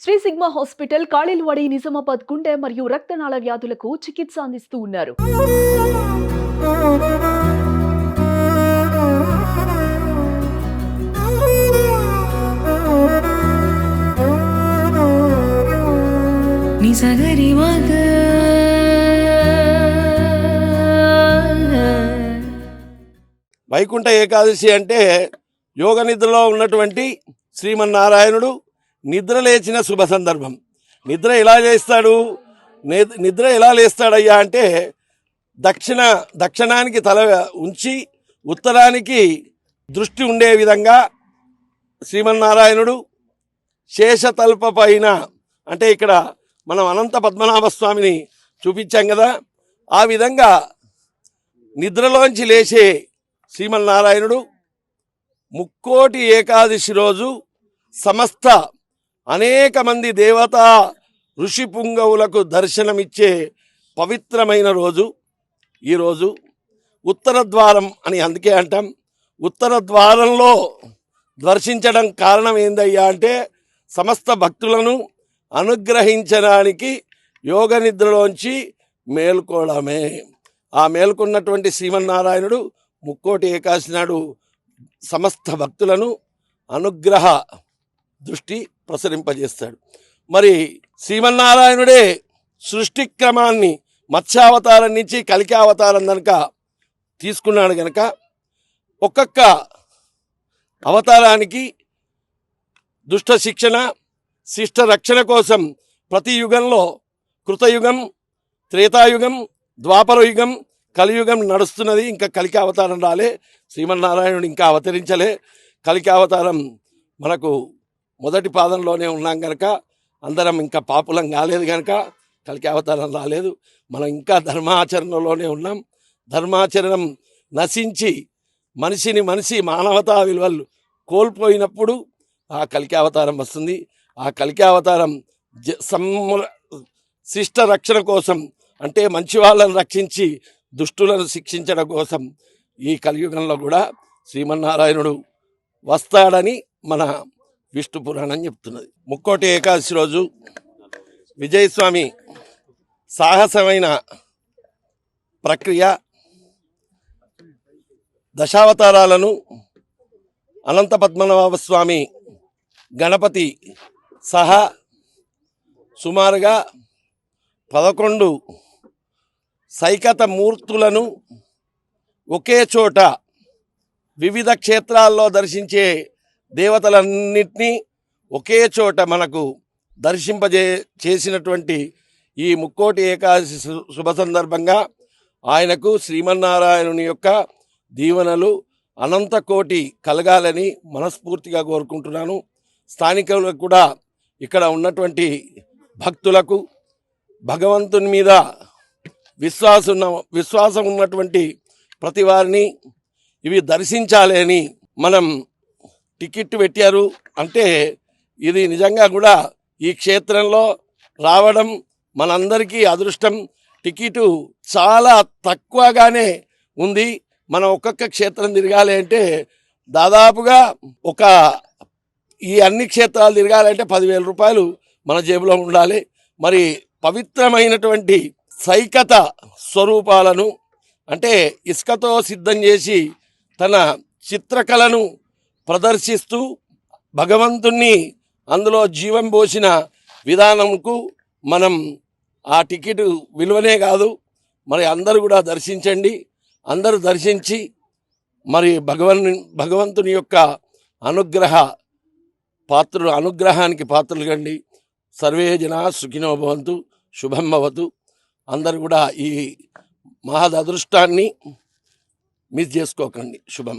Shri sigma hospital కాళిల్వాడి Nizamabad గుండె మరియు రక్తనాళ వ్యాధులకు చికిత్స అందిస్తూ ఉన్నారు. వైకుంఠ ఏకాదశి అంటే యోగ నిద్రలో ఉన్నటువంటి శ్రీమన్నారాయణుడు నిద్ర లేచిన శుభ సందర్భం. నిద్ర ఎలా లేస్తాడయ్యా అంటే దక్షిణానికి తల ఉంచి ఉత్తరానికి దృష్టి ఉండే విధంగా శ్రీమన్నారాయణుడు శేషతల్ప పైన, అంటే ఇక్కడ మనం అనంత పద్మనాభ స్వామిని చూపించాం కదా, ఆ విధంగా నిద్రలోంచి లేచే శ్రీమన్నారాయణుడు ముక్కోటి ఏకాదశి రోజు సమస్త అనేక మంది దేవతా ఋషి పుంగవులకు దర్శనమిచ్చే పవిత్రమైన రోజు ఈరోజు. ఉత్తర ద్వారం అని అందుకే అంటాం. ఉత్తర ద్వారంలో దర్శించడం కారణం ఏందయ్యా అంటే సమస్త భక్తులను అనుగ్రహించడానికి యోగ నిద్రలోంచి మేల్కోవడమే. ఆ మేల్కొన్నటువంటి శ్రీమన్నారాయణుడు ముక్కోటి ఏకాదశి నాడు సమస్త భక్తులను అనుగ్రహ దృష్టి ప్రసరింపజేస్తాడు. మరి శ్రీమన్నారాయణుడే సృష్టి క్రమాన్ని మత్స్యావతారం నుంచి కలికి అవతారం కనుక తీసుకున్నాడు గనక ఒక్కొక్క అవతారానికి దుష్ట శిక్షణ శిష్ట రక్షణ కోసం ప్రతి యుగంలో కృతయుగం, త్రేతాయుగం, ద్వాపర యుగం, కలియుగం నడుస్తున్నది. ఇంకా కలికి అవతారం రాలే, శ్రీమన్నారాయణుడు ఇంకా అవతరించలే. కలికి అవతారం మనకు మొదటి పాదంలోనే ఉన్నాం కనుక అందరం ఇంకా పాపులం కాలేదు కనుక కలికి అవతారం రాలేదు. మనం ఇంకా ధర్మాచరణలోనే ఉన్నాం. ధర్మాచరణం నశించి మనిషి మానవతా విలువలు కోల్పోయినప్పుడు ఆ కలికి అవతారం వస్తుంది. ఆ కలికి అవతారం శిష్ట రక్షణ కోసం, అంటే మంచి వాళ్ళని రక్షించి దుష్టులను శిక్షించడం కోసం ఈ కలియుగంలో కూడా శ్రీమన్నారాయణుడు వస్తాడని మన విష్ణు పురాణం చెప్తున్నది. ముక్కోటి ఏకాదశి రోజు విజయస్వామి సాహసమైన ప్రక్రియ దశావతారాలను అనంత పద్మనాభ స్వామి, గణపతి సహా సుమారుగా 11 సైకత మూర్తులను ఒకే చోట వివిధ క్షేత్రాల్లో దర్శించే దేవతలన్నింటినీ ఒకే చోట మనకు చేసినటువంటి ఈ ముక్కోటి ఏకాదశి శుభ సందర్భంగా ఆయనకు శ్రీమన్నారాయణుని యొక్క దీవెనలు అనంత కోటి కలగాలని మనస్ఫూర్తిగా కోరుకుంటున్నాను. స్థానికులకు కూడా, ఇక్కడ ఉన్నటువంటి భక్తులకు, భగవంతుని మీద విశ్వాసం ఉన్నటువంటి ప్రతి వారిని ఇవి దర్శించాలి అని మనం టికెట్ పెట్టారు అంటే ఇది నిజంగా కూడా ఈ క్షేత్రంలో రావడం మనందరికీ అదృష్టం. టికెట్ చాలా తక్కువగానే ఉంది. మనం ఒక్కొక్క క్షేత్రం తిరగాలి అంటే దాదాపుగా ఈ అన్ని క్షేత్రాలు తిరగాలంటే 10,000 రూపాయలు మన జేబులో ఉండాలి. మరి పవిత్రమైనటువంటి సైకత స్వరూపాలను, అంటే ఇసుకతో సిద్ధం చేసి తన చిత్రకళను ప్రదర్శిస్తూ భగవంతుణ్ణి అందులో జీవం పోసిన విధానంకు మనం ఆ టికెట్ విలువనే కాదు, మరి అందరూ కూడా దర్శించండి. అందరూ దర్శించి మరి భగవంతుని యొక్క అనుగ్రహానికి పాత్రలు కండి. సర్వే జనా సుఖినో భవంతు, శుభం భవతు. అందరూ కూడా ఈ మహదృష్టాన్ని మిస్ చేసుకోకండి. శుభం.